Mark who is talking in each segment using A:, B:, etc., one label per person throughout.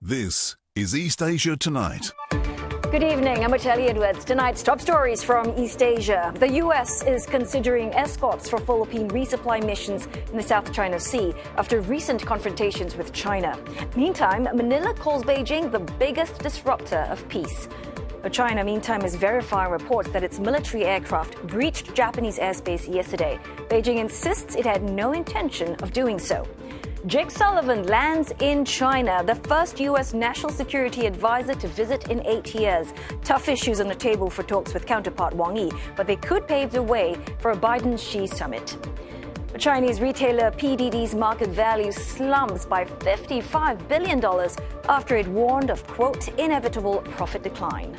A: This is East Asia Tonight.
B: Good evening, I'm Michelle Edwards. Tonight's top stories from East Asia. The U.S. is considering escorts for Philippine resupply missions in the South China Sea after recent confrontations with China. Meantime, Manila calls Beijing the biggest disruptor of peace. China, meantime, is verifying reports that its military aircraft breached Japanese airspace yesterday. Beijing insists it had no intention of doing so. Jake Sullivan lands in China, the first U.S. national security advisor to visit in 8 years. Tough issues on the table for talks with counterpart Wang Yi, but they could pave the way for a Biden-Xi summit. The Chinese retailer PDD's market value slumps by $55 billion after it warned of, quote, inevitable profit decline.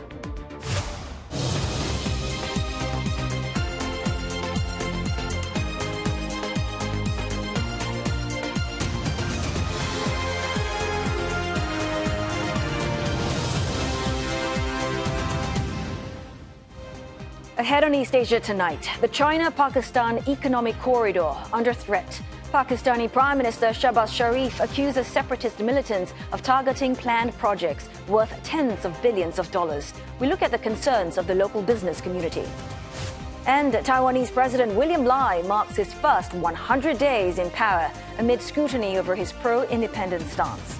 B: Ahead on East Asia tonight, the China-Pakistan economic corridor under threat. Pakistani Prime Minister Shahbaz Sharif accuses separatist militants of targeting planned projects worth tens of billions of dollars. We look at the concerns of the local business community. And Taiwanese President William Lai marks his first 100 days in power amid scrutiny over his pro-independence stance.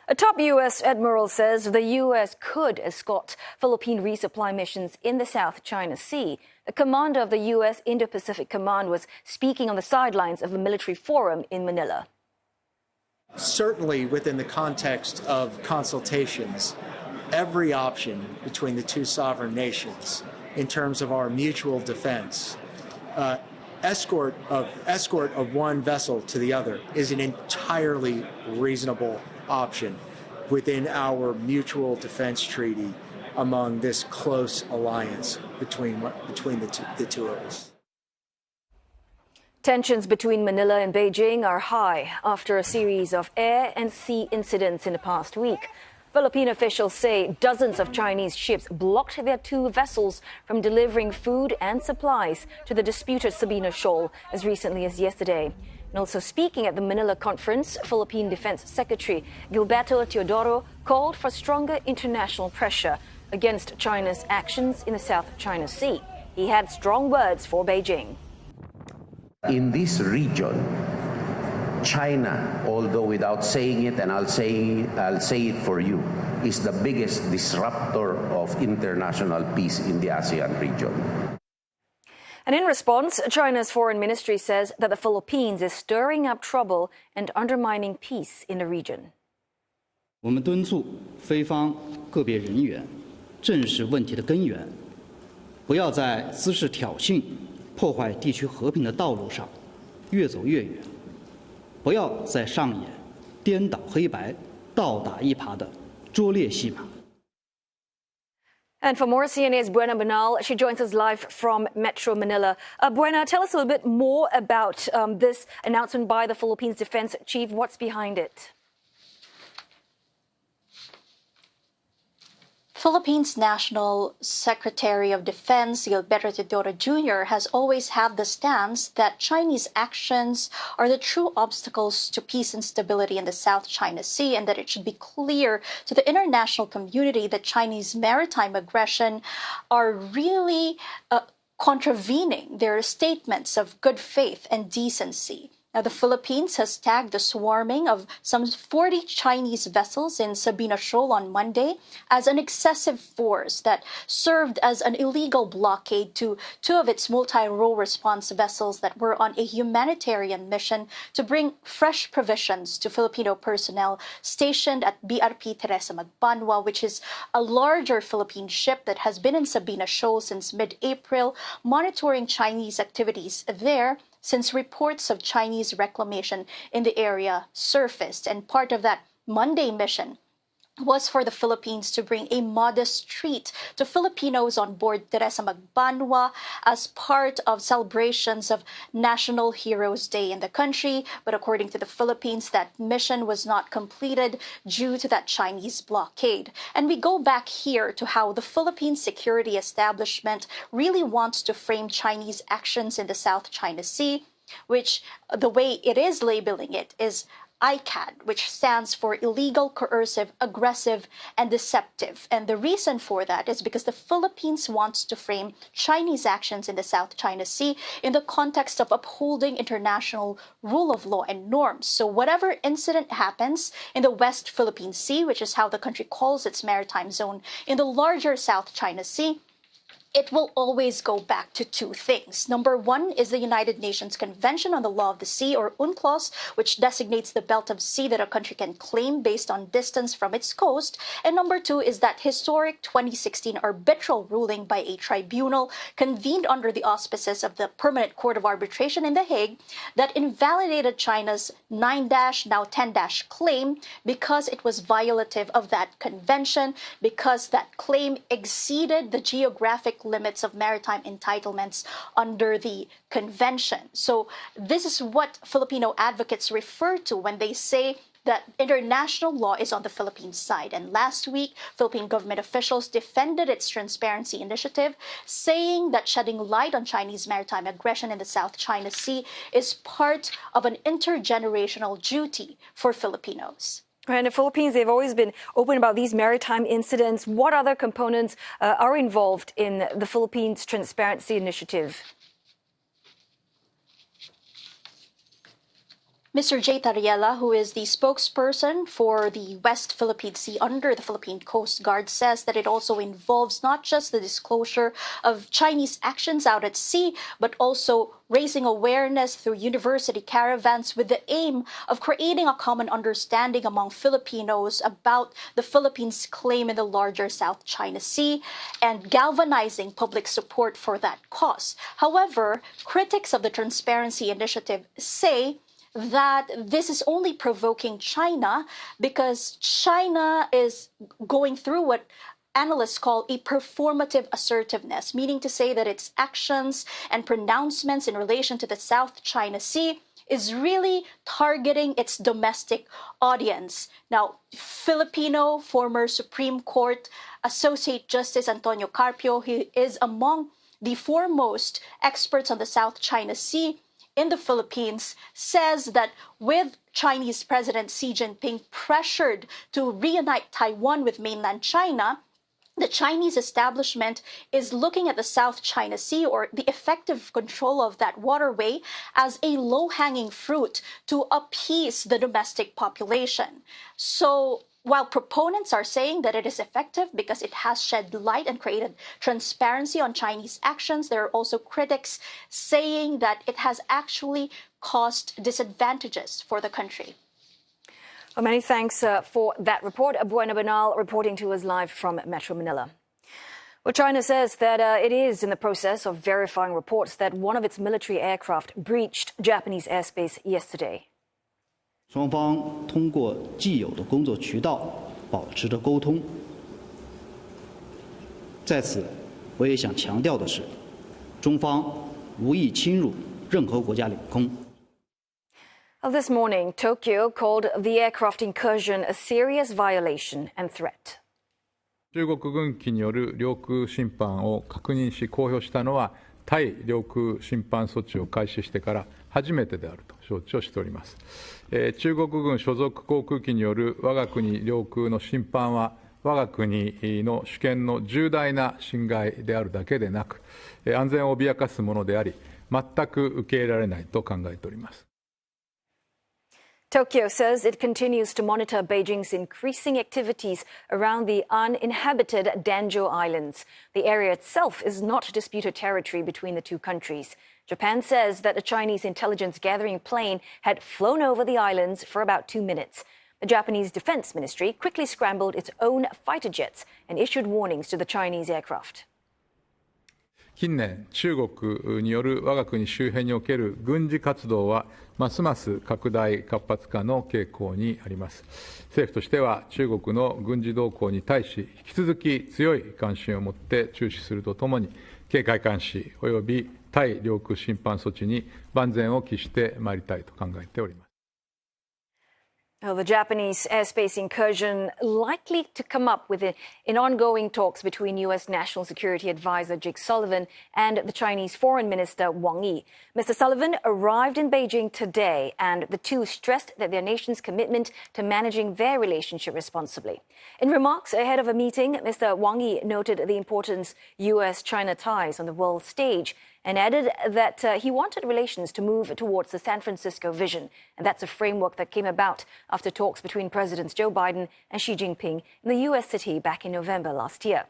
B: A top U.S. admiral says the U.S. could escort Philippine resupply missions in the South China Sea. The commander of the U.S. Indo-Pacific Command was speaking on the sidelines of a military forum in Manila.
C: Certainly within the context of consultations, every option between the two sovereign nations in terms of our mutual defense, escort of one vessel to the other is an entirely reasonable option within our mutual defense treaty among this close alliance between the two of us.
B: Tensions between Manila and Beijing are high after a series of air and sea incidents in the past week. Philippine officials say dozens of Chinese ships blocked their two vessels from delivering food and supplies to the disputed Sabina Shoal as recently as yesterday. And also speaking at the Manila conference, Philippine Defense Secretary Gilberto Teodoro called for stronger international pressure against China's actions in the South China Sea. He had strong words for Beijing.
D: In this region, China, although without saying it, and I'll say it for you, is the biggest disruptor of international peace in the ASEAN region.
B: And in response, China's foreign ministry says that the Philippines is stirring up trouble and undermining peace in the region.
E: 我们敦促菲方个别人员正视问题的根源，不要在滋事挑衅、破坏地区和平的道路上越走越远，不要再上演颠倒黑白、倒打一耙的拙劣戏码。
B: And for more, CNA's Buena Banal, she joins us live from Metro Manila. Buena, tell us a little bit more about this announcement by the Philippines Defense Chief. What's behind it?
F: Philippines National Secretary of Defense Gilberto Teodoro Jr. has always had the stance that Chinese actions are the true obstacles to peace and stability in the South China Sea, and that it should be clear to the international community that Chinese maritime aggression are really contravening their statements of good faith and decency. Now, the Philippines has tagged the swarming of some 40 Chinese vessels in Sabina Shoal on Monday as an excessive force that served as an illegal blockade to two of its multi-role response vessels that were on a humanitarian mission to bring fresh provisions to Filipino personnel stationed at BRP Teresa Magbanwa, which is a larger Philippine ship that has been in Sabina Shoal since mid-April, monitoring Chinese activities there since reports of Chinese reclamation in the area surfaced. And part of that Monday mission was for the Philippines to bring a modest treat to Filipinos on board Teresa Magbanwa as part of celebrations of National Heroes Day in the country. But according to the Philippines, that mission was not completed due to that Chinese blockade. And we go back here to how the Philippine security establishment really wants to frame Chinese actions in the South China Sea, which the way it is labeling it is ICAD, which stands for illegal, coercive, aggressive, and deceptive. And the reason for that is because the Philippines wants to frame Chinese actions in the South China Sea in the context of upholding international rule of law and norms. So whatever incident happens in the West Philippine Sea, which is how the country calls its maritime zone, in the larger South China Sea, it will always go back to two things. Number one is the United Nations Convention on the Law of the Sea, or UNCLOS, which designates the belt of sea that a country can claim based on distance from its coast. And number two is that historic 2016 arbitral ruling by a tribunal convened under the auspices of the Permanent Court of Arbitration in The Hague that invalidated China's 9-, now 10- claim because it was violative of that convention, because that claim exceeded the geographic limits of maritime entitlements under the convention. So this is what Filipino advocates refer to when they say that international law is on the Philippine side. And last week, Philippine government officials defended its transparency initiative, saying that shedding light on Chinese maritime aggression in the South China Sea is part of an intergenerational duty for Filipinos.
B: And the Philippines, they've always been open about these maritime incidents. What other components are involved in the Philippines Transparency Initiative?
F: Mr. Jay Tariela, who is the spokesperson for the West Philippine Sea under the Philippine Coast Guard, says that it also involves not just the disclosure of Chinese actions out at sea, but also raising awareness through university caravans with the aim of creating a common understanding among Filipinos about the Philippines' claim in the larger South China Sea and galvanizing public support for that cause. However, critics of the Transparency Initiative say that this is only provoking China because China is going through what analysts call a performative assertiveness, meaning to say that its actions and pronouncements in relation to the South China Sea is really targeting its domestic audience. Now, Filipino former Supreme Court Associate Justice Antonio Carpio, who is among the foremost experts on the South China Sea in the Philippines, says that with Chinese President Xi Jinping pressured to reunite Taiwan with mainland China, the Chinese establishment is looking at the South China Sea, or the effective control of that waterway, as a low-hanging fruit to appease the domestic population. So while proponents are saying that it is effective because it has shed light and created transparency on Chinese actions, there are also critics saying that it has actually caused disadvantages for the country.
B: Well, many thanks for that report. Buena Banal reporting to us live from Metro Manila. Well, China says that it is in the process of verifying reports that one of its military aircraft breached Japanese airspace yesterday.
E: 双方通过既有的工作渠道保持着沟通。在此，我也想强调的是，中方无意侵入任何国家领空。
B: This morning, Tokyo called the aircraft incursion a serious violation and threat.
G: 中国軍機による領空侵犯を確認し公表したのは対領空侵犯措置を開始してから初めてであると承知をしております。中国軍所属航空機による我が国領空の侵犯は我が国の主権の重大な侵害であるだけでなく、安全を脅かすものであり、全く受け入れられないと考えております。
B: Tokyo says it continues to monitor Beijing's increasing activities around the uninhabited Danjo Islands. The area itself is not disputed territory between the two countries. Japan says that a Chinese intelligence gathering plane had flown over the islands for about 2 minutes. The Japanese Defense Ministry quickly scrambled its own fighter jets and issued warnings to the Chinese aircraft.
G: 近年、中国による我が国周辺における軍事活動は、ますます拡大活発化の傾向にあります。政府としては、中国の軍事動向に対し、引き続き強い関心を持って注視するとともに、警戒監視及び対領空侵犯措置に万全を期してまいりたいと考えております。
B: Well, the Japanese airspace incursion likely to come up in ongoing talks between U.S. National Security Advisor Jake Sullivan and the Chinese Foreign Minister Wang Yi. Mr. Sullivan arrived in Beijing today, and the two stressed that their nation's commitment to managing their relationship responsibly. In remarks ahead of a meeting, Mr. Wang Yi noted the importance U.S.-China ties on the world stage and added that he wanted relations to move towards the San Francisco vision. And that's a framework that came about after talks between Presidents Joe Biden and Xi Jinping in the U.S. city back in November last year.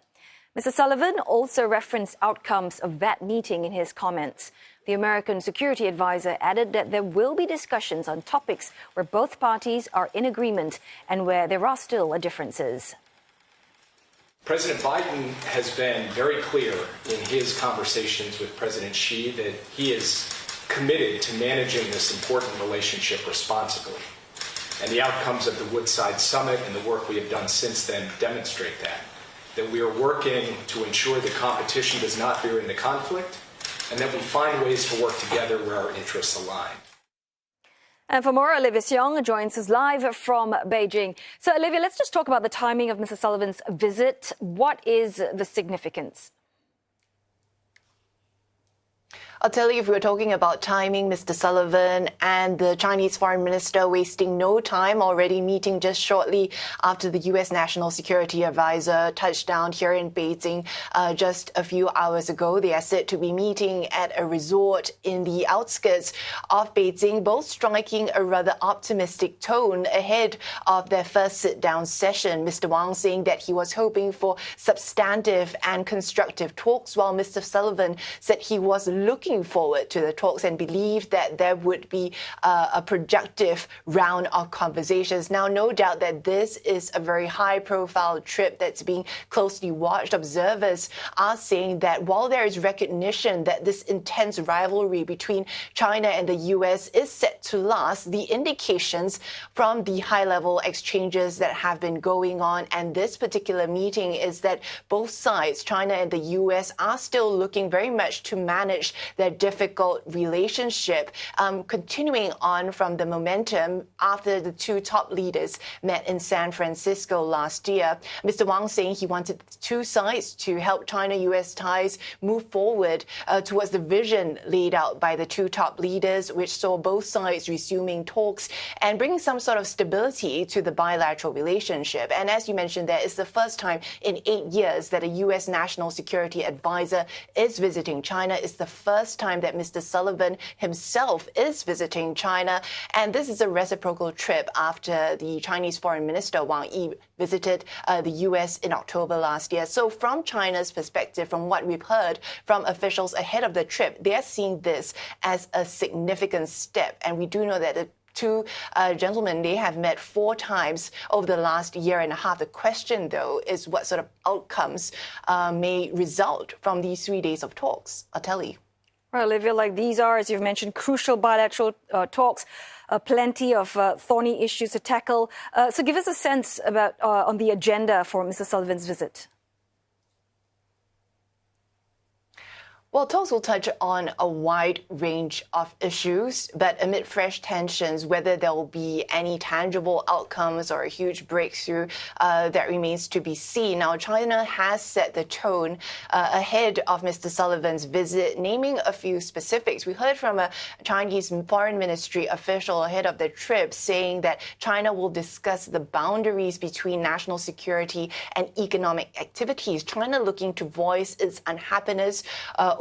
B: Mr. Sullivan also referenced outcomes of that meeting in his comments. The American security advisor added that there will be discussions on topics where both parties are in agreement and where there are still differences.
H: President Biden has been very clear in his conversations with President Xi that he is committed to managing this important relationship responsibly. And the outcomes of the Woodside Summit and the work we have done since then demonstrate that we are working to ensure that competition does not veer into conflict and that we find ways to work together where our interests align.
B: And for more, Olivia Seong joins us live from Beijing. So, Olivia, let's just talk about the timing of Mr. Sullivan's visit. What is the significance?
I: I'll tell you, if we're talking about timing, Mr. Sullivan and the Chinese foreign minister wasting no time, already meeting just shortly after the U.S. National Security Advisor touched down here in Beijing just a few hours ago. They are said to be meeting at a resort in the outskirts of Beijing, both striking a rather optimistic tone ahead of their first sit-down session. Mr. Wang saying that he was hoping for substantive and constructive talks, while Mr. Sullivan said he was looking forward to the talks and believed that there would be a productive round of conversations. Now, no doubt that this is a very high-profile trip that's being closely watched. Observers are saying that while there is recognition that this intense rivalry between China and the U.S. is set to last, the indications from the high-level exchanges that have been going on and this particular meeting is that both sides, China and the U.S., are still looking very much to manage their difficult relationship, continuing on from the momentum after the two top leaders met in San Francisco last year. Mr. Wang saying he wanted the two sides to help China-U.S. ties move forward towards the vision laid out by the two top leaders, which saw both sides resuming talks and bringing some sort of stability to the bilateral relationship. And as you mentioned, that is the first time in 8 years that a U.S. National Security Advisor is visiting China. It's the first time that Mr. Sullivan himself is visiting China. And this is a reciprocal trip after the Chinese Foreign Minister Wang Yi visited the U.S. in October last year. So from China's perspective, from what we've heard from officials ahead of the trip, they're seeing this as a significant step. And we do know that the two gentlemen, they have met 4 times over the last year and a half. The question, though, is what sort of outcomes may result from these 3 days of talks. I'll tell you.
B: Well, Olivia, like these are, as you've mentioned, crucial bilateral talks, plenty of thorny issues to tackle. So give us a sense about on the agenda for Mr. Sullivan's visit.
I: Well, talks will touch on a wide range of issues, but amid fresh tensions, whether there will be any tangible outcomes or a huge breakthrough, that remains to be seen. Now, China has set the tone ahead of Mr. Sullivan's visit, naming a few specifics. We heard from a Chinese foreign ministry official ahead of the trip saying that China will discuss the boundaries between national security and economic activities. China looking to voice its unhappiness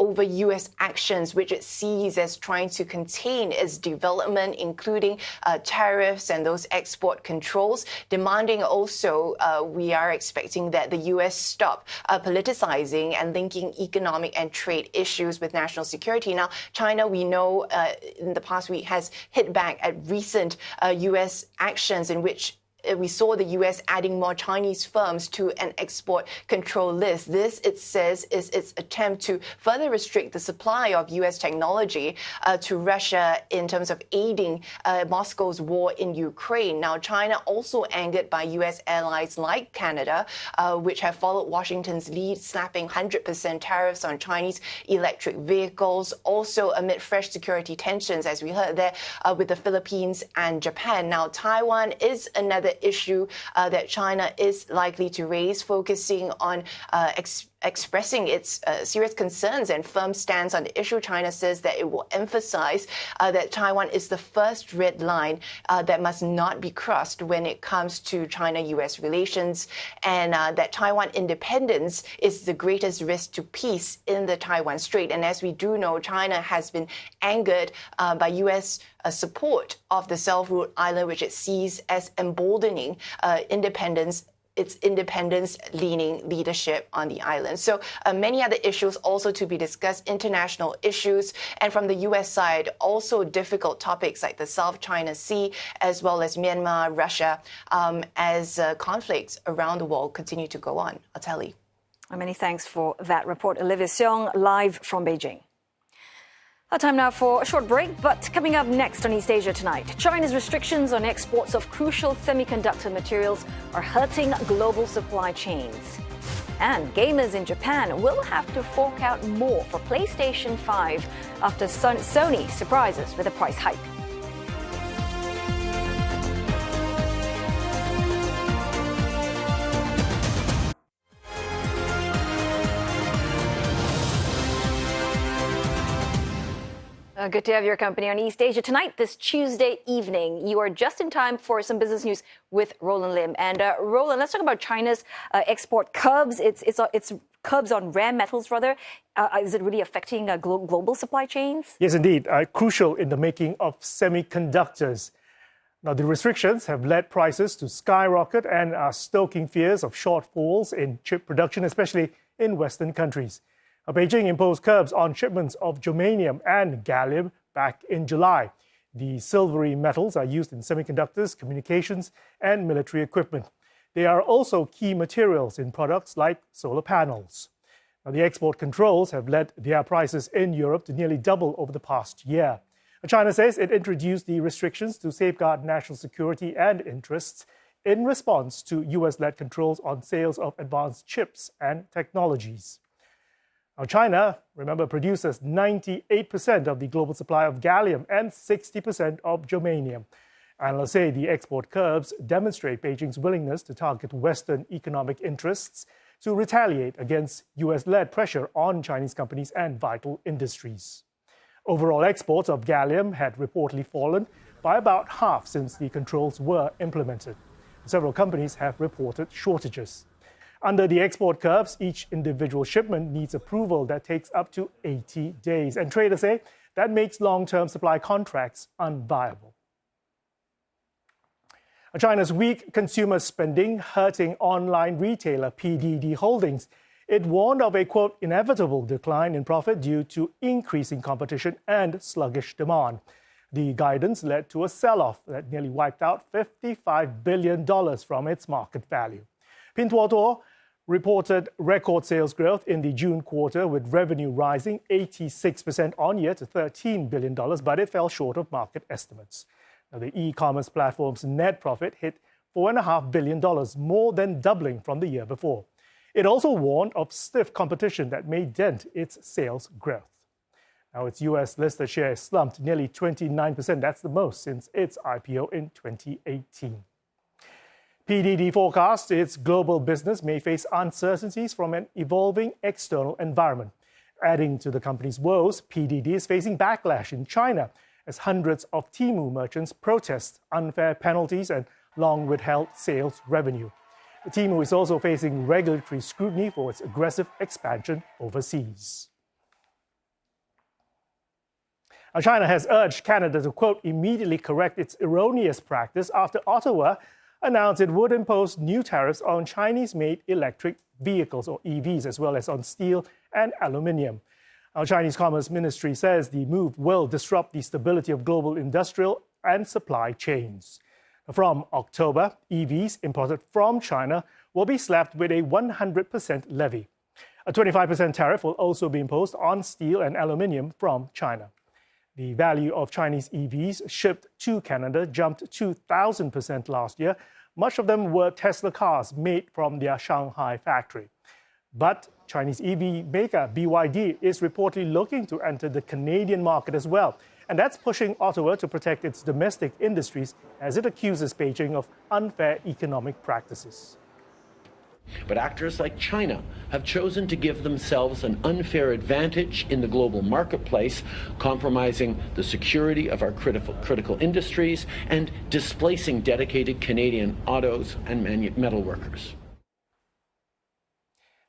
I: over U.S. actions, which it sees as trying to contain its development, including tariffs and those export controls, demanding also we are expecting that the U.S. stop politicizing and linking economic and trade issues with national security. Now, China, we know in the past week has hit back at recent U.S. actions in which we saw the U.S. adding more Chinese firms to an export control list. This, it says, is its attempt to further restrict the supply of U.S. technology to Russia in terms of aiding Moscow's war in Ukraine. Now, China also angered by U.S. allies like Canada, which have followed Washington's lead, slapping 100% tariffs on Chinese electric vehicles, also amid fresh security tensions, as we heard there, with the Philippines and Japan. Now, Taiwan is another issue that China is likely to raise, focusing on expressing its serious concerns and firm stance on the issue. China says that it will emphasize that Taiwan is the first red line that must not be crossed when it comes to China-U.S. relations, and that Taiwan independence is the greatest risk to peace in the Taiwan Strait. And as we do know, China has been angered by U.S. Support of the self-ruled island, which it sees as emboldening its independence-leaning leadership on the island. So many other issues also to be discussed, international issues, and from the U.S. side, also difficult topics like the South China Sea, as well as Myanmar, Russia, as conflicts around the world continue to go on. Ateli.
B: Many thanks for that report. Olivia Seong, live from Beijing. Our time now for a short break, but coming up next on East Asia Tonight, China's restrictions on exports of crucial semiconductor materials are hurting global supply chains. And gamers in Japan will have to fork out more for PlayStation 5 after Sony surprises with a price hike. Good to have your company on East Asia Tonight this Tuesday evening. You are just in time for some business news with Roland Lim. And Roland, let's talk about China's export curbs. It's curbs on rare metals, rather. Is it really affecting global supply chains?
J: Yes, indeed. Crucial in the making of semiconductors. Now, the restrictions have led prices to skyrocket and are stoking fears of shortfalls in chip production, especially in Western countries. Beijing imposed curbs on shipments of germanium and gallium back in July. The silvery metals are used in semiconductors, communications, and military equipment. They are also key materials in products like solar panels. Now, the export controls have led their prices in Europe to nearly double over the past year. China says it introduced the restrictions to safeguard national security and interests in response to US-led controls on sales of advanced chips and technologies. Now, China, remember, produces 98% of the global supply of gallium and 60% of germanium. Analysts say the export curbs demonstrate Beijing's willingness to target Western economic interests to retaliate against US-led pressure on Chinese companies and vital industries. Overall exports of gallium had reportedly fallen by about half since the controls were implemented. Several companies have reported shortages. Under the export curbs, each individual shipment needs approval that takes up to 80 days. And traders say that makes long-term supply contracts unviable. China's weak consumer spending hurting online retailer PDD Holdings. It warned of a, quote, inevitable decline in profit due to increasing competition and sluggish demand. The guidance led to a sell-off that nearly wiped out $55 billion from its market value. Pinduoduo reported record sales growth in the June quarter, with revenue rising 86% on-year to $13 billion, but it fell short of market estimates. Now, the e-commerce platform's net profit hit $4.5 billion, more than doubling from the year before. It also warned of stiff competition that may dent its sales growth. Now, its US-listed share slumped nearly 29%. That's the most since its IPO in 2018. PDD forecasts its global business may face uncertainties from an evolving external environment. Adding to the company's woes, PDD is facing backlash in China as hundreds of Temu merchants protest unfair penalties and long-withheld sales revenue. Temu is also facing regulatory scrutiny for its aggressive expansion overseas. Now, China has urged Canada to, quote, immediately correct its erroneous practice after Ottawa announced it would impose new tariffs on Chinese-made electric vehicles, or EVs, as well as on steel and aluminium. Our Chinese Commerce Ministry says the move will disrupt the stability of global industrial and supply chains. From October, EVs imported from China will be slapped with a 100% levy. A 25% tariff will also be imposed on steel and aluminium from China. The value of Chinese EVs shipped to Canada jumped 2,000% last year. Much of them were Tesla cars made from their Shanghai factory. But Chinese EV maker BYD is reportedly looking to enter the Canadian market as well. And that's pushing Ottawa to protect its domestic industries as it accuses Beijing of unfair economic practices.
K: But actors like China have chosen to give themselves an unfair advantage in the global marketplace, compromising the security of our critical industries and displacing dedicated Canadian autos and metal workers.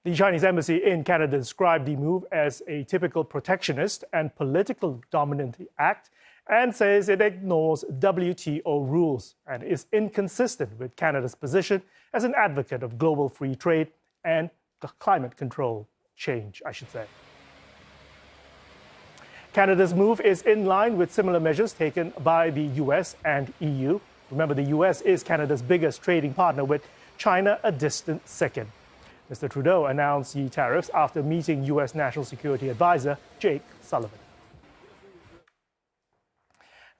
J: The Chinese embassy in Canada described the move as a typical protectionist and political dominant act and says it ignores WTO rules and is inconsistent with Canada's position as an advocate of global free trade and climate control change, I should say. Canada's move is in line with similar measures taken by the US and EU. Remember, the US is Canada's biggest trading partner, with China a distant second. Mr. Trudeau announced the tariffs after meeting US National Security Advisor Jake Sullivan.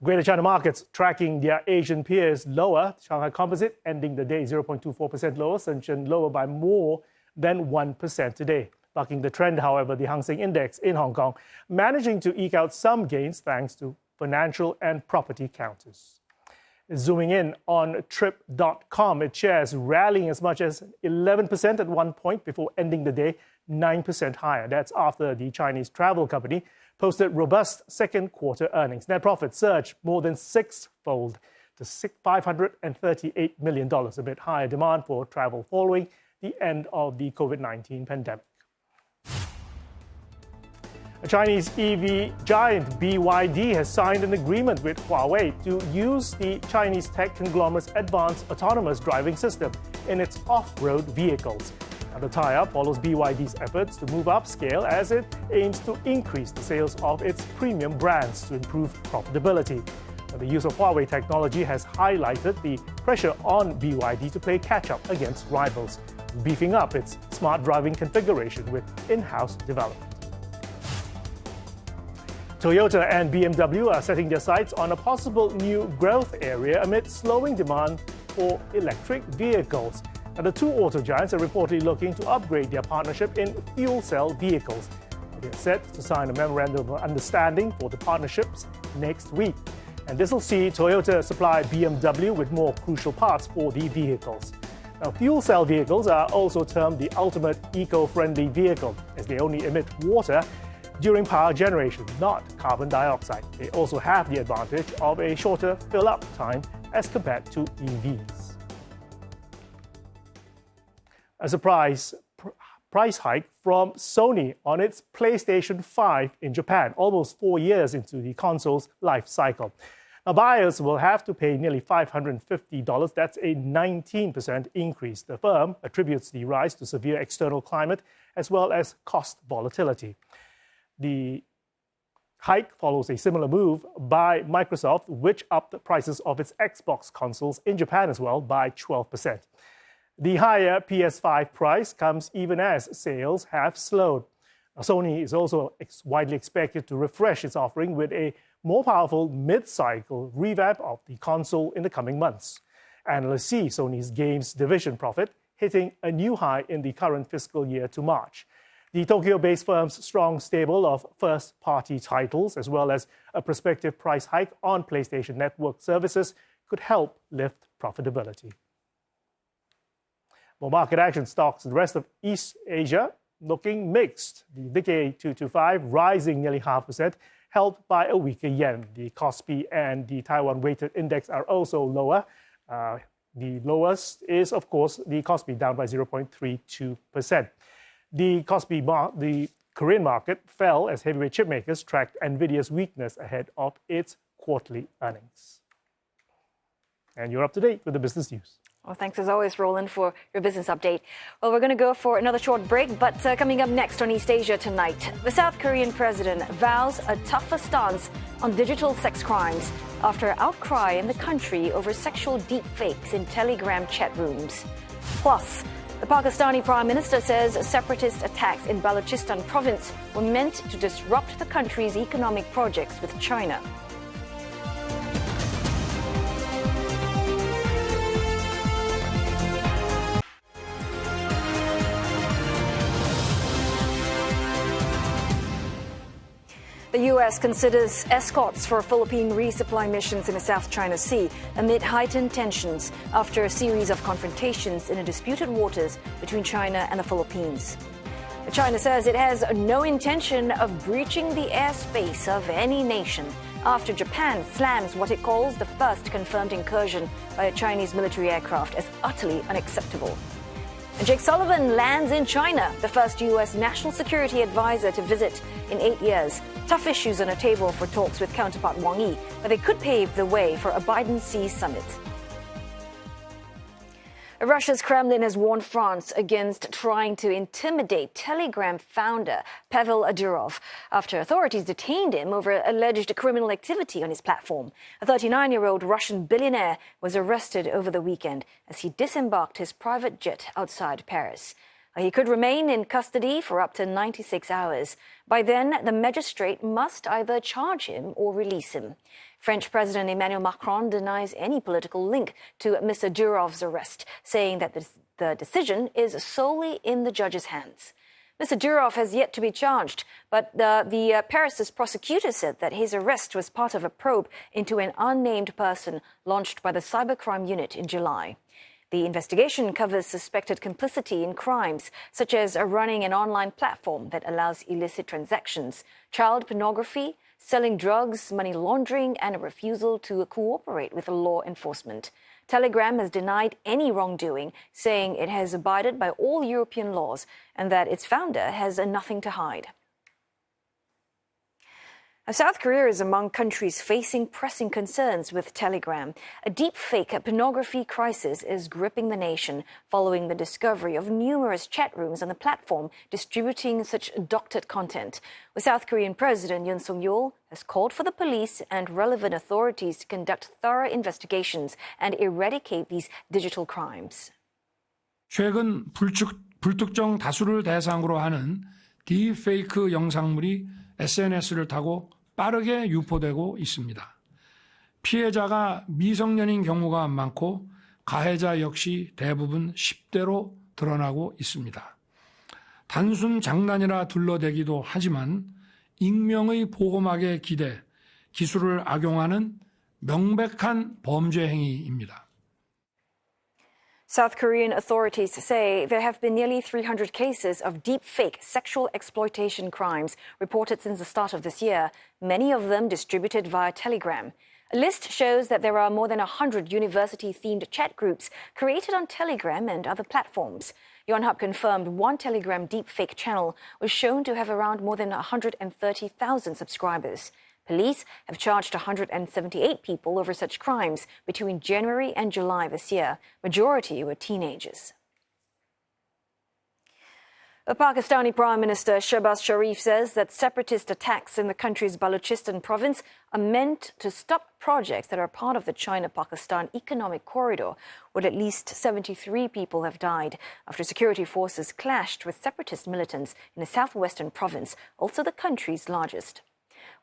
J: Greater China markets tracking their Asian peers lower. Shanghai Composite ending the day 0.24% lower. Shenzhen lower by more than 1% today. Bucking the trend, however, the Hang Seng Index in Hong Kong managing to eke out some gains thanks to financial and property counters. Zooming in on Trip.com, its shares rallying as much as 11% at one point before ending the day 9% higher. That's after the Chinese travel company posted robust second quarter earnings. Net profit surged more than six-fold to $538 million amid higher demand for travel following the end of the COVID-19 pandemic. A Chinese EV giant BYD has signed an agreement with Huawei to use the Chinese tech conglomerate's advanced autonomous driving system in its off-road vehicles. Now, the tie-up follows BYD's efforts to move upscale as it aims to increase the sales of its premium brands to improve profitability. Now, the use of Huawei technology has highlighted the pressure on BYD to play catch-up against rivals, beefing up its smart driving configuration with in-house development. Toyota and BMW are setting their sights on a possible new growth area amid slowing demand for electric vehicles. Now, the two auto giants are reportedly looking to upgrade their partnership in fuel cell vehicles. They are set to sign a memorandum of understanding for the partnerships next week. And this will see Toyota supply BMW with more crucial parts for the vehicles. Now, fuel cell vehicles are also termed the ultimate eco-friendly vehicle, as they only emit water during power generation, not carbon dioxide. They also have the advantage of a shorter fill-up time as compared to EVs. A surprise price hike from Sony on its PlayStation 5 in Japan, almost 4 years into the console's life cycle. Now, buyers will have to pay nearly $550. That's a 19% increase. The firm attributes the rise to severe external climate as well as cost volatility. The hike follows a similar move by Microsoft, which upped the prices of its Xbox consoles in Japan as well by 12%. The higher PS5 price comes even as sales have slowed. Sony is also widely expected to refresh its offering with a more powerful mid-cycle revamp of the console in the coming months. Analysts see Sony's games division profit hitting a new high in the current fiscal year to March. The Tokyo-based firm's strong stable of first-party titles, as well as a prospective price hike on PlayStation Network services, could help lift profitability. More market action. Stocks in the rest of East Asia looking mixed. The Nikkei 225 rising nearly 0.5%, helped by a weaker yen. The Kospi and the Taiwan weighted index are also lower. The lowest is, of course, the Kospi, down by 0.32%. The Korean market fell as heavyweight chipmakers tracked Nvidia's weakness ahead of its quarterly earnings. And you're up to date with the business news.
B: Well, thanks as always, Roland, for your business update. Well, we're going to go for another short break, but coming up next on East Asia tonight, the South Korean president vows a tougher stance on digital sex crimes after outcry in the country over sexual deepfakes in Telegram chat rooms. Plus, the Pakistani Prime Minister says separatist attacks in Balochistan province were meant to disrupt the country's economic projects with China. The U.S. considers escorts for Philippine resupply missions in the South China Sea amid heightened tensions after a series of confrontations in the disputed waters between China and the Philippines. China says it has no intention of breaching the airspace of any nation after Japan slams what it calls the first confirmed incursion by a Chinese military aircraft as utterly unacceptable. And Jake Sullivan lands in China, the first U.S. national security advisor to visit in 8 years. Tough issues on a table for talks with counterpart Wang Yi, but they could pave the way for a Biden-Xi summit. Russia's Kremlin has warned France against trying to intimidate Telegram founder Pavel Durov after authorities detained him over alleged criminal activity on his platform. A 39-year-old Russian billionaire was arrested over the weekend as he disembarked his private jet outside Paris. He could remain in custody for up to 96 hours. By then, the magistrate must either charge him or release him. French President Emmanuel Macron denies any political link to Mr. Durov's arrest, saying that the decision is solely in the judge's hands. Mr. Durov has yet to be charged, but the Paris prosecutor said that his arrest was part of a probe into an unnamed person launched by the cybercrime unit in July. The investigation covers suspected complicity in crimes, such as running an online platform that allows illicit transactions, child pornography, selling drugs, money laundering, and a refusal to cooperate with law enforcement. Telegram has denied any wrongdoing, saying it has abided by all European laws and that its founder has nothing to hide. South Korea is among countries facing pressing concerns with Telegram. A deepfake pornography crisis is gripping the nation following the discovery of numerous chat rooms on the platform distributing such doctored content. The South Korean President Yoon Suk-yeol has called for the police and relevant authorities to conduct thorough investigations and eradicate these digital crimes.
L: 최근 불특정 다수를 대상으로 하는 딥페이크 영상물이 SNS를 타고 빠르게 유포되고 있습니다. 피해자가 미성년인 경우가 많고 가해자 역시 대부분 10대로 드러나고 있습니다. 단순 장난이라 둘러대기도 하지만 익명의 보호막에 기대 기술을 악용하는 명백한 범죄 행위입니다.
B: South Korean authorities say there have been nearly 300 cases of deepfake sexual exploitation crimes reported since the start of this year, many of them distributed via Telegram. A list shows that there are more than 100 university-themed chat groups created on Telegram and other platforms. Yonhap confirmed one Telegram deepfake channel was shown to have around more than 130,000 subscribers. Police have charged 178 people over such crimes between January and July this year. Majority were teenagers. The Pakistani Prime Minister Shehbaz Sharif says that separatist attacks in the country's Balochistan province are meant to stop projects that are part of the China-Pakistan economic corridor, where at least 73 people have died after security forces clashed with separatist militants in the southwestern province, also the country's largest.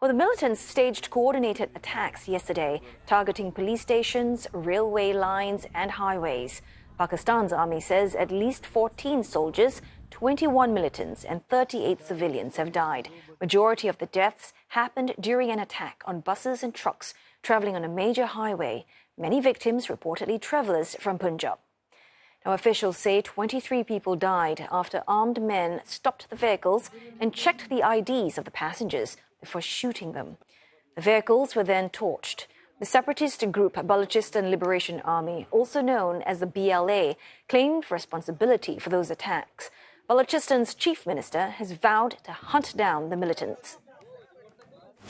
B: Well, the militants staged coordinated attacks yesterday, targeting police stations, railway lines, and highways. Pakistan's army says at least 14 soldiers, 21 militants, and 38 civilians have died. Majority of the deaths happened during an attack on buses and trucks traveling on a major highway. Many victims reportedly travelers from Punjab. Now, officials say 23 people died after armed men stopped the vehicles and checked the IDs of the passengers before shooting them. The vehicles were then torched. The separatist group Balochistan Liberation Army, also known as the BLA, claimed responsibility for those attacks. Balochistan's chief minister has vowed to hunt down the militants.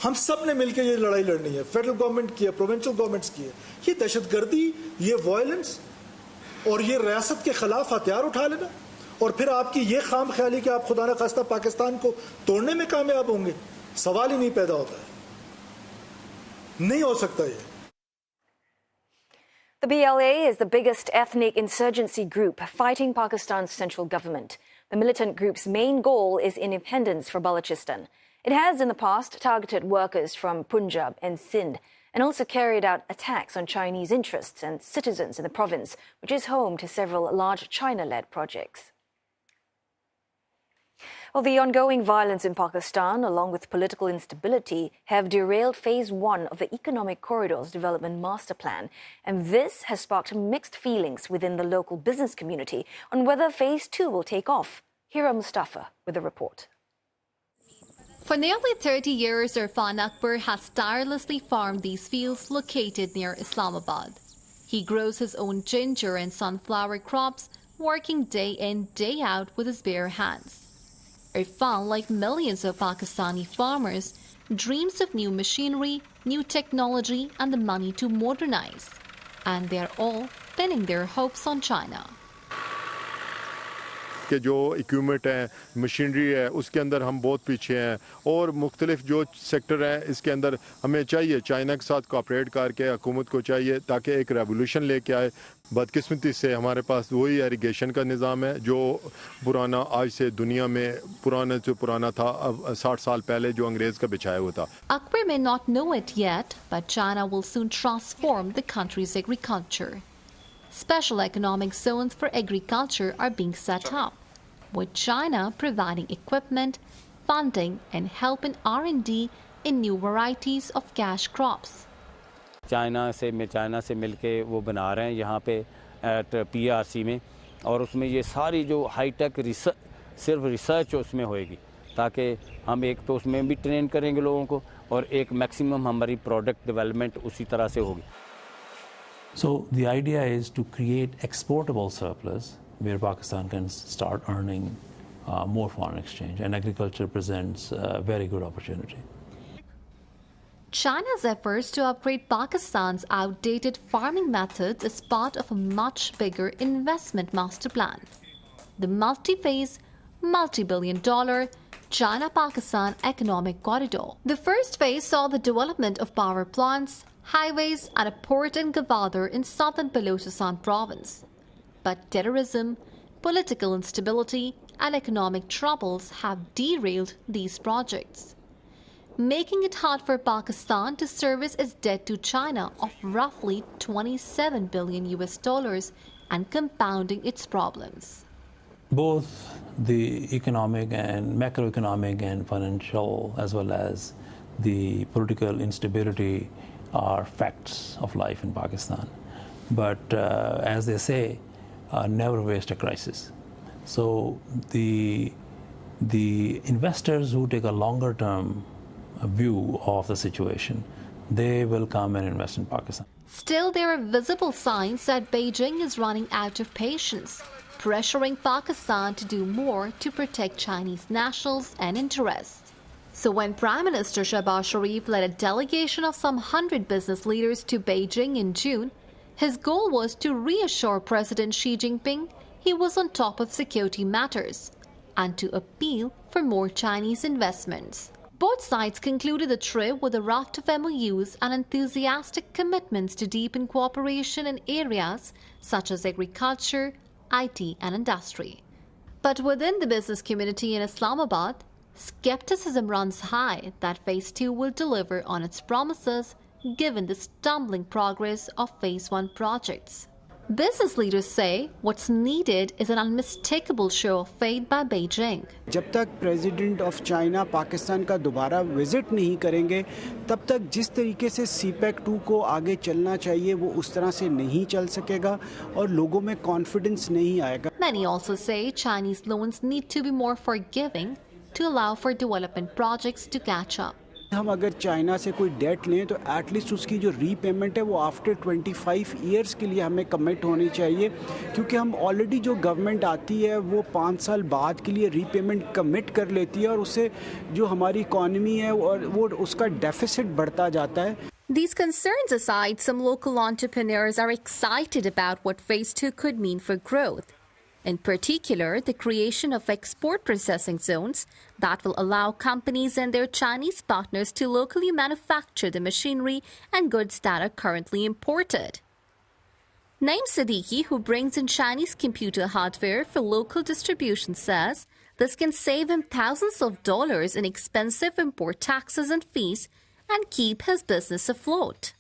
M: हम सब ने मिलकर ये लड़ाई लड़नी है federal government की है प्रोविंशियल गवर्नमेंट्स की है ये दहशतगर्दी ये वायलेंस और ये रियासत के खिलाफ हथियार उठा लेना और फिर आपकी ये खाम ख्याली कि आप खुदा न खास्ता पाकिस्तान को तोड़ने में कामयाब होंगे, सवाल ही नहीं पैदा होता है, नहीं हो सकता ये।
B: The BLA is the biggest ethnic insurgency group fighting Pakistan's central government. The militant group's main goal is independence for Balochistan. It has in the past targeted workers from Punjab and Sindh and also carried out attacks on Chinese interests and citizens in the province, which is home to several large China-led projects. Well, the ongoing violence in Pakistan, along with political instability, have derailed Phase 1 of the Economic Corridors Development Master Plan. And this has sparked mixed feelings within the local business community on whether Phase 2 will take off. Hira Mustafa with a report.
N: For nearly 30 years, Irfan Akbar has tirelessly farmed these fields located near Islamabad. He grows his own ginger and sunflower crops, working day in, day out with his bare hands. Irfan, like millions of Pakistani farmers, dreams of new machinery, new technology and the money to modernize. And they're all pinning their hopes on China.
O: कि जो equipment है, machinery है, उसके अंदर हम बहुत पीछे हैं और मुख्तलिफ जो सेक्टर हैं इसके अंदर हमें चाहिए चाइना के साथ कोऑपरेट करके हुकूमत को चाहिए ताकि एक रेवोल्यूशन लेके आए। बदकिस्मती से हमारे पास वही इरिगेशन का निज़ाम है जो पुराना आज से दुनिया में पुराना से पुराना था, 60 साल पहले जो अंग्रेज़ का बिछाया हुआ था।
N: Akbar may not know it yet, but China will soon transform the country's agriculture. Special economic zones for agriculture are being set up, with China providing equipment, funding and help in R&D in new varieties of cash crops.
P: China से मिलके वो बना रहे हैं यहाँ पे PRC में और उसमें ये सारी जो हाईटेक सिर्फ रिसर्च उसमें होएगी ताकि हम एक तो उसमें भी ट्रेन करेंगे लोगों को और एक मैक्सिमम हमारी प्रोडक्ट डेवलपमेंट उसी तरह से होगी।
Q: So the idea is to create exportable surplus where Pakistan can start earning more foreign exchange, and agriculture presents a very good opportunity.
N: China's efforts to upgrade Pakistan's outdated farming methods is part of a much bigger investment master plan. The multi-phase, multi-billion-dollar China-Pakistan Economic Corridor. The first phase saw the development of power plants, highways and a port in Gwadar in southern Balochistan province. But terrorism, political instability and economic troubles have derailed these projects, making it hard for Pakistan to service its debt to China of roughly $27 billion and compounding its problems.
Q: Both the economic and macroeconomic and financial as well as the political instability are facts of life in Pakistan. But as they say, never waste a crisis. So the investors who take a longer term view of the situation, they will come and invest in Pakistan.
N: Still, there are visible signs that Beijing is running out of patience, pressuring Pakistan to do more to protect Chinese nationals and interests. So when Prime Minister Shehbaz Sharif led a delegation of some 100 business leaders to Beijing in June, his goal was to reassure President Xi Jinping he was on top of security matters and to appeal for more Chinese investments. Both sides concluded the trip with a raft of MOUs and enthusiastic commitments to deepen cooperation in areas such as agriculture, IT and industry. But within the business community in Islamabad, skepticism runs high that Phase 2 will deliver on its promises given the stumbling progress of Phase 1 projects. Business leaders say what's needed is an unmistakable show of faith by Beijing.
R: जब तक president of China Pakistan का दोबारा visit नहीं करेंगे तब तक जिस तरीके से CPEC 2 को आगे चलना चाहिए वो उस तरह से नहीं चल सकेगा और लोगों में कॉन्फिडेंस नहीं आएगा.
N: Many also say Chinese loans need to be more forgiving to allow for development projects to catch up.
R: हम अगर चाइना से कोई डेट लें तो एटलीस्ट उसकी जो रीपेमेंट है वो आफ्टर 25 इयर्स के लिए हमें कमिट होनी चाहिए क्योंकि हम ऑलरेडी जो गवर्नमेंट आती है वो 5 साल बाद के लिए रीपेमेंट कमिट कर लेती है और उससे जो हमारी इकॉनमी है और वो उसका डेफिसिट बढ़ता जाता है.
N: These concerns aside, some local entrepreneurs are excited about what Phase 2 could mean for growth. In particular, the creation of export processing zones that will allow companies and their Chinese partners to locally manufacture the machinery and goods that are currently imported. Naim Siddiqui, who brings in Chinese computer hardware for local distribution, says this can save him thousands of dollars in expensive import taxes and fees and keep his business afloat.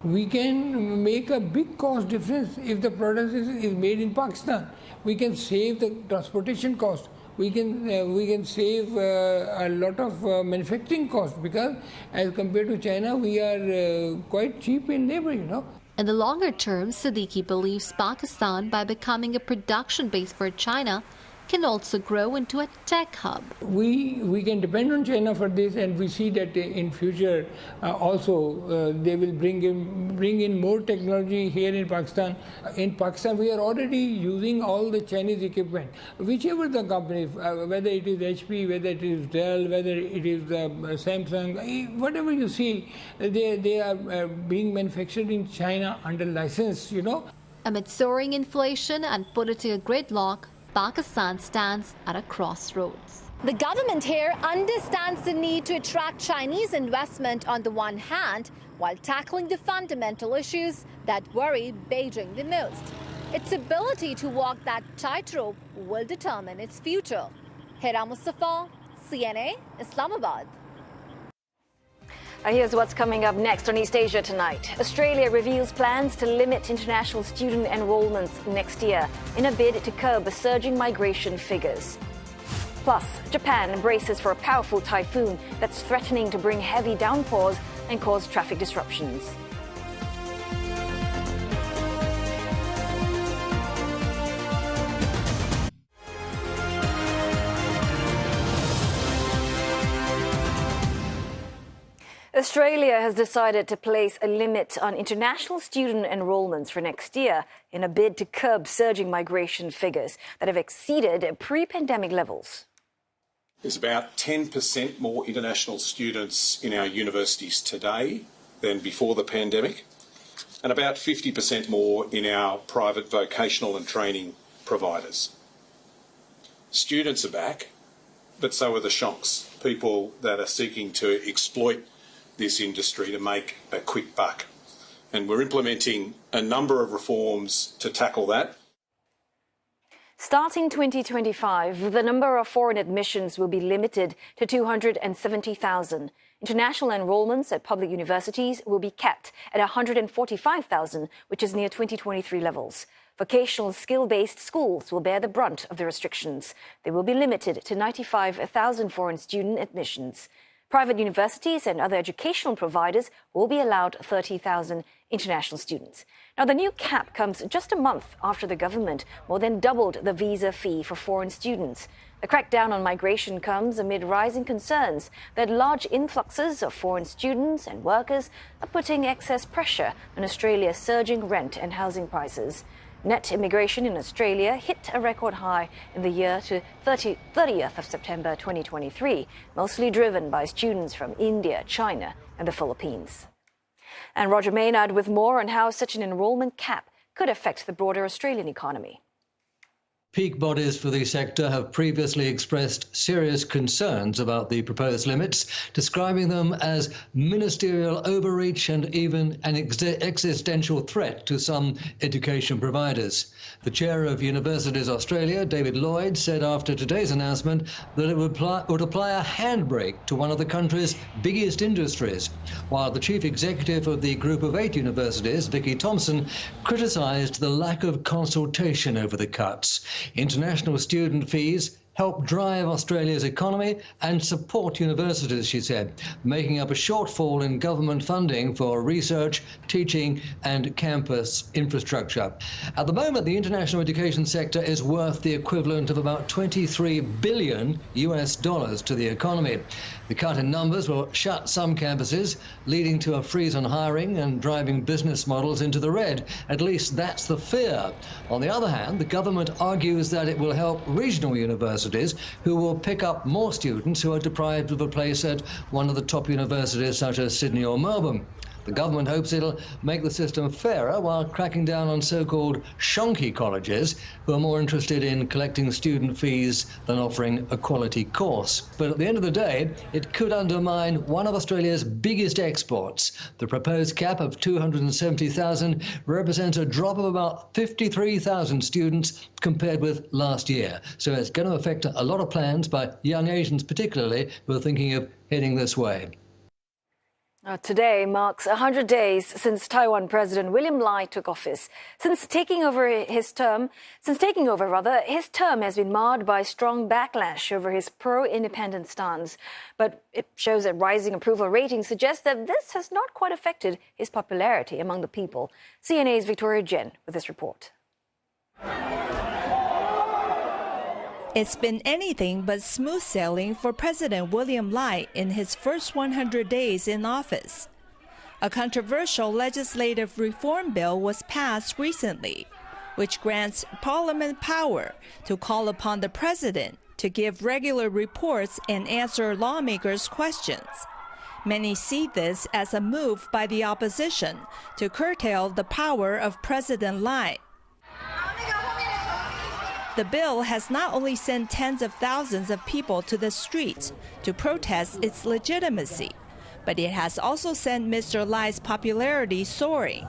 S: We can make a big cost difference if the product is made in Pakistan. We can save the transportation cost. We can save a lot of manufacturing cost because as compared to China, we are quite cheap in labor,
N: In the longer term, Siddiqui believes Pakistan, by becoming a production base for China, can also grow into a tech hub.
S: We can depend on China for this, and we see that in future also they will bring in more technology here in Pakistan. In Pakistan, we are already using all the Chinese equipment, whichever the company, whether it is HP, whether it is Dell, whether it is Samsung, whatever you see, they are being manufactured in China under license,
N: Amid soaring inflation and political gridlock, Pakistan stands at a crossroads. The government here understands the need to attract Chinese investment on the one hand, while tackling the fundamental issues that worry Beijing the most. Its ability to walk that tightrope will determine its future. Hira Mustafa, CNA, Islamabad.
B: Here's what's coming up next on East Asia Tonight. Australia reveals plans to limit international student enrollments next year in a bid to curb surging migration figures. Plus, Japan braces for a powerful typhoon that's threatening to bring heavy downpours and cause traffic disruptions. Australia has decided to place a limit on international student enrollments for next year in a bid to curb surging migration figures that have exceeded pre-pandemic levels.
T: There's about 10% more international students in our universities today than before the pandemic, and about 50% more in our private vocational and training providers. Students are back, but so are the shonks, people that are seeking to exploit this industry to make a quick buck. And we're implementing a number of reforms to tackle that.
B: Starting 2025, the number of foreign admissions will be limited to 270,000. International enrollments at public universities will be capped at 145,000, which is near 2023 levels. Vocational skill-based schools will bear the brunt of the restrictions. They will be limited to 95,000 foreign student admissions. Private universities and other educational providers will be allowed 30,000 international students. Now, the new cap comes just a month after the government more than doubled the visa fee for foreign students. The crackdown on migration comes amid rising concerns that large influxes of foreign students and workers are putting excess pressure on Australia's surging rent and housing prices. Net immigration in Australia hit a record high in the year to 30th of September 2023, mostly driven by students from India, China, and the Philippines. And Roger Maynard with more on how such an enrollment cap could affect the broader Australian economy.
U: Peak bodies for the sector have previously expressed serious concerns about the proposed limits, describing them as ministerial overreach and even an existential threat to some education providers. The chair of Universities Australia, David Lloyd, said after today's announcement that it would apply a handbrake to one of the country's biggest industries, while the chief executive of the Group of 8 universities, Vicky Thompson, criticised the lack of consultation over the cuts. International student fees help drive Australia's economy and support universities, she said, making up a shortfall in government funding for research, teaching and campus infrastructure. At the moment, the international education sector is worth the equivalent of about $23 billion to the economy. The cut in numbers will shut some campuses, leading to a freeze on hiring and driving business models into the red. At least that's the fear. On the other hand, the government argues that it will help regional universities universities who will pick up more students who are deprived of a place at one of the top universities such as Sydney or Melbourne. The government hopes it'll make the system fairer while cracking down on so-called shonky colleges who are more interested in collecting student fees than offering a quality course. But at the end of the day, it could undermine one of Australia's biggest exports. The proposed cap of 270,000 represents a drop of about 53,000 students compared with last year. So it's going to affect a lot of plans by young Asians particularly who are thinking of heading this way.
B: Today marks 100 days since Taiwan President William Lai took office. Since taking over, his term has been marred by strong backlash over his pro-independent stance. But it shows that rising approval ratings suggest that this has not quite affected his popularity among the people. CNA's Victoria Jen with this report.
A: It's been anything but smooth sailing for President William Lai in his first 100 days in office. A controversial legislative reform bill was passed recently, which grants Parliament power to call upon the President to give regular reports and answer lawmakers' questions. Many see this as a move by the opposition to curtail the power of President Lai. The bill has not only sent tens of thousands of people to the streets to protest its legitimacy, but it has also sent Mr. Lai's popularity soaring.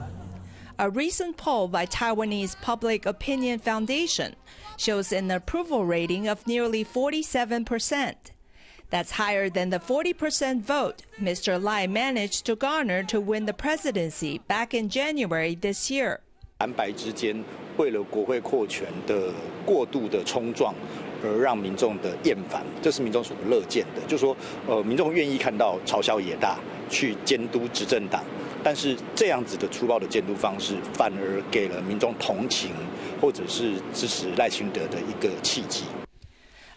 A: A recent poll by Taiwanese Public Opinion Foundation shows an approval rating of nearly 47%. That's higher than the 40% vote Mr. Lai managed to garner to win the presidency back in January this year.
V: 蓝白之间为了国会扩权的过度的冲撞，而让民众的厌烦，这是民众所不乐见的。就是说，民众愿意看到朝小野大去监督执政党，但是这样子的粗暴的监督方式，反而给了民众同情或者是支持赖清德的一个契机。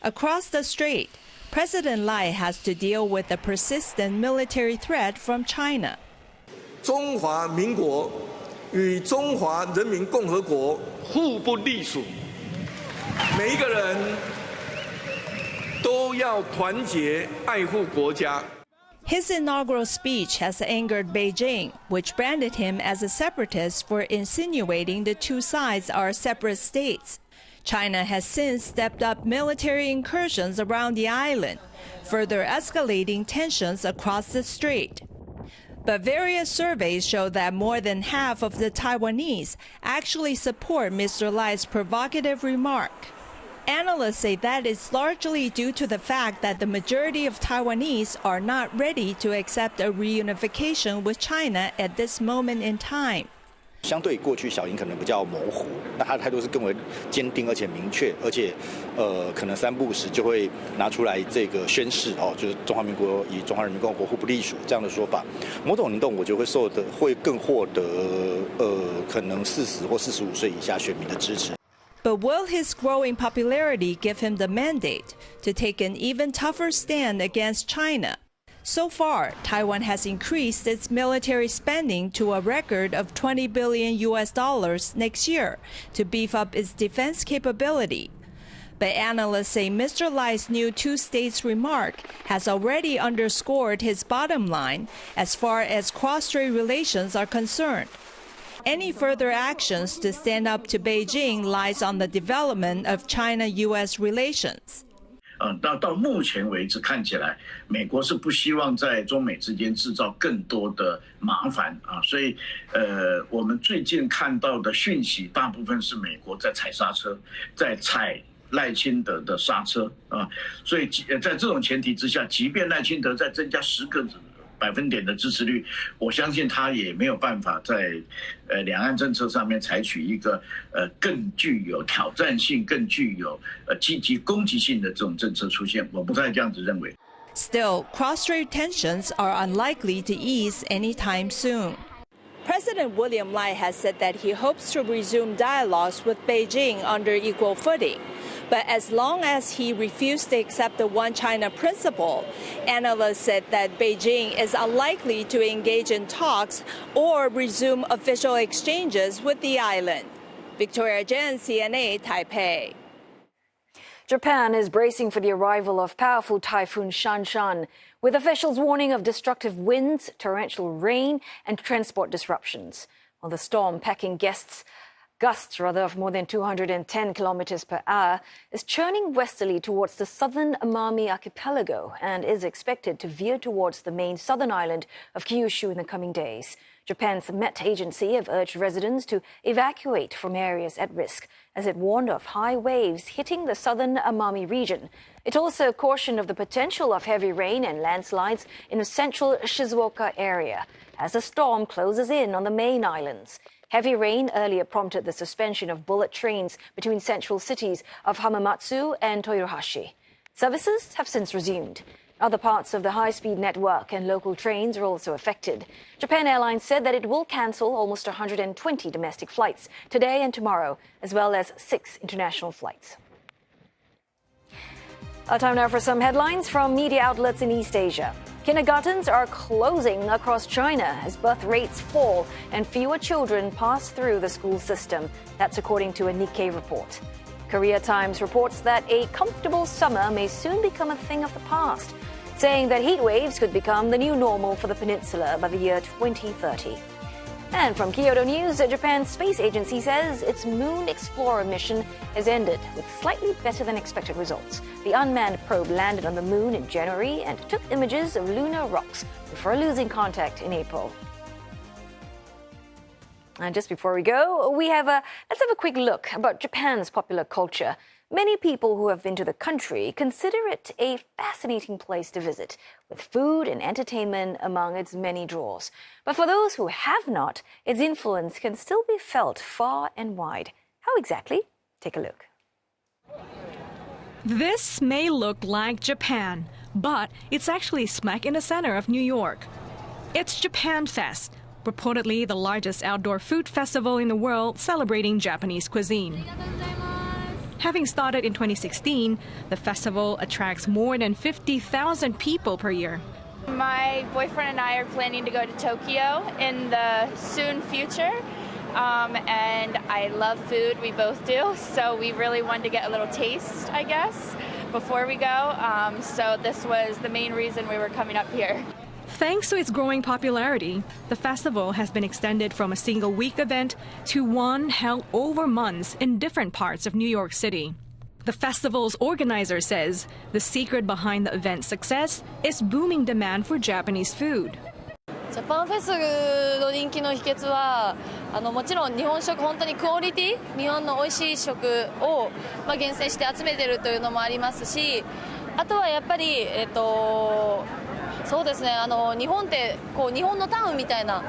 A: Across the strait, President Lai has to deal with the persistent military threat from China.
W: 中华民国 与中华人民共和国互不隶属，每一个人都要团结爱护国家。
A: His inaugural speech has angered Beijing, which branded him as a separatist for insinuating the two sides are separate states. China has since stepped up military incursions around the island, further escalating tensions across the strait. But various surveys show that more than half of the Taiwanese actually support Mr. Lai's provocative remark. Analysts say that is largely due to the fact that the majority of Taiwanese are not ready to accept a reunification with China at this moment in time.
V: 相对过去小英可能比较模糊，那他的态度是更为坚定而且明确，而且可能三不五时就会拿出来这个宣誓就是中华民国与中华人民共和国互不隶属这样的说法。某种行动我觉得会更获得可能40或45岁以下选民的支持。
A: But will his growing popularity give him the mandate to take an even tougher stand against China? So far, Taiwan has increased its military spending to a record of $20 billion next year to beef up its defense capability. But analysts say Mr. Lai's new two-states remark has already underscored his bottom line as far as cross-strait relations are concerned. Any further actions to stand up to Beijing lies on the development of China-U.S. relations.
X: 到目前为止看起来，美国是不希望在中美之间制造更多的麻烦啊，所以我们最近看到的讯息，大部分是美国在踩刹车，在踩赖清德的刹车啊，所以在这种前提之下，即便赖清德再增加10个百分点的支持率，我相信他也没有办法在两岸政策上面采取一个更具有挑战性、更具有积极攻击性的这种政策出现。我不太这样子认为。
A: Still, cross-strait tensions are unlikely to ease anytime soon. President William Lai has said that he hopes to resume dialogues with Beijing under equal footing. But as long as he refused to accept the One China principle, analysts said that Beijing is unlikely to engage in talks or resume official exchanges with the island. Victoria Jen, CNA, Taipei.
B: Japan is bracing for the arrival of powerful Typhoon Shanshan, with officials warning of destructive winds, torrential rain, and transport disruptions. While the storm, packing gusts of more than 210 kilometers per hour, is churning westerly towards the southern Amami archipelago and is expected to veer towards the main southern island of Kyushu in the coming days. Japan's Met Agency have urged residents to evacuate from areas at risk, as it warned of high waves hitting the southern Amami region. It also cautioned of the potential of heavy rain and landslides in the central Shizuoka area as the storm closes in on the main islands. Heavy rain earlier prompted the suspension of bullet trains between central cities of Hamamatsu and Toyohashi. Services have since resumed. Other parts of the high-speed network and local trains are also affected. Japan Airlines said that it will cancel almost 120 domestic flights today and tomorrow, as well as 6 international flights. Our time now for some headlines from media outlets in East Asia. Kindergartens are closing across China as birth rates fall and fewer children pass through the school system. That's according to a Nikkei report. Korea Times reports that a comfortable summer may soon become a thing of the past, saying that heat waves could become the new normal for the peninsula by the year 2030. And from Kyoto News, Japan's space agency says its Moon Explorer mission has ended with slightly better than expected results. The unmanned probe landed on the moon in January and took images of lunar rocks before losing contact in April. And just before we go, let's have a quick look about Japan's popular culture. Many people who have been to the country consider it a fascinating place to visit, with food and entertainment among its many draws. But for those who have not, its influence can still be felt far and wide. How exactly? Take a look.
C: This may look like Japan, but it's actually smack in the center of New York. It's Japan Fest, reportedly the largest outdoor food festival in the world celebrating Japanese cuisine. Having started in 2016, the festival attracts more than 50,000 people per year.
D: My boyfriend and I are planning to go to Tokyo in the soon future. And I love food, we both do, so we really wanted to get a little taste, I guess, before we go. So this was the main reason we were coming up here.
C: Thanks to its growing popularity, the festival has been extended from a single-week event to one held over months in different parts of New York City. The festival's organizer says the secret behind the event's success is booming demand for Japanese food.
E: ジャパンフェスの人気の秘訣はもちろん日本食本当にクオリティ日本の美味しい食を厳選して集めてるというのもありますしあとはやっぱりそうですね日本ってこう日本のタウンみたいな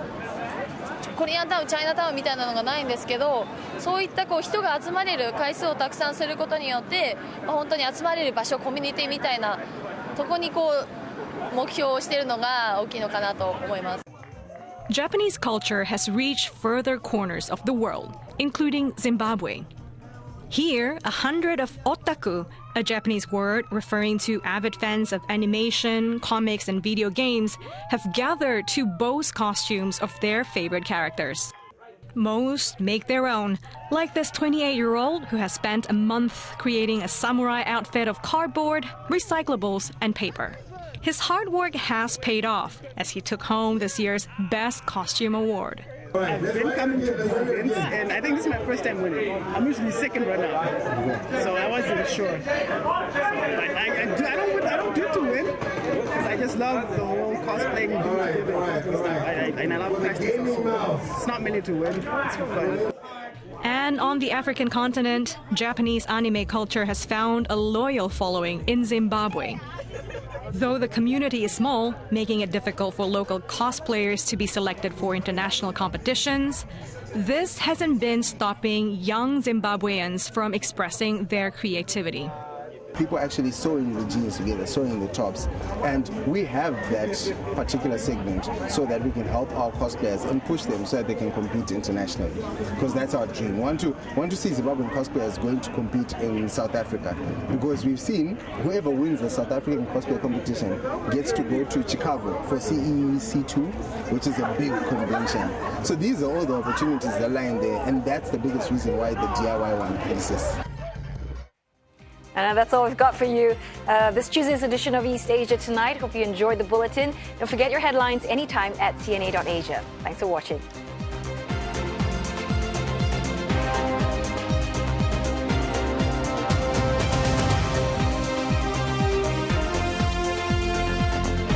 E: コリアンタウンチャイナタウンみたいなのがないんですけどそういったこう人が集まれる回数をたくさんすることによって本当に集まれる場所コミュニティみたいなとこにこう
C: Japanese culture has reached further corners of the world, including Zimbabwe. Here, 100 of otaku, a Japanese word referring to avid fans of animation, comics, and video games, have gathered to boast costumes of their favorite characters. Most make their own, like this 28-year-old who has spent a month creating a samurai outfit of cardboard, recyclables, and paper. His hard work has paid off as he took home this year's Best Costume Award.
F: I've been coming to these events, and I think this is my first time winning. I'm usually second runner, so I wasn't sure. I don't do it to win, because I just love the whole cosplaying and stuff. And I love costumes. It's not merely to win, it's for fun.
C: And on the African continent, Japanese anime culture has found a loyal following in Zimbabwe. Though the community is small, making it difficult for local cosplayers to be selected for international competitions, this hasn't been stopping young Zimbabweans from expressing their creativity.
Y: People actually sewing the jeans together, sewing the tops, and we have that particular segment so that we can help our cosplayers and push them so that they can compete internationally, because that's our dream. We want to see Zimbabwean cosplayers going to compete in South Africa, because we've seen whoever wins the South African cosplay competition gets to go to Chicago for CEC2, which is a big convention. So these are all the opportunities that lie in there, and that's the biggest reason why the DIY one exists.
B: And that's all we've got for you this Tuesday's edition of East Asia Tonight. Hope you enjoyed the bulletin. Don't forget your headlines anytime at cna.asia. Thanks for watching.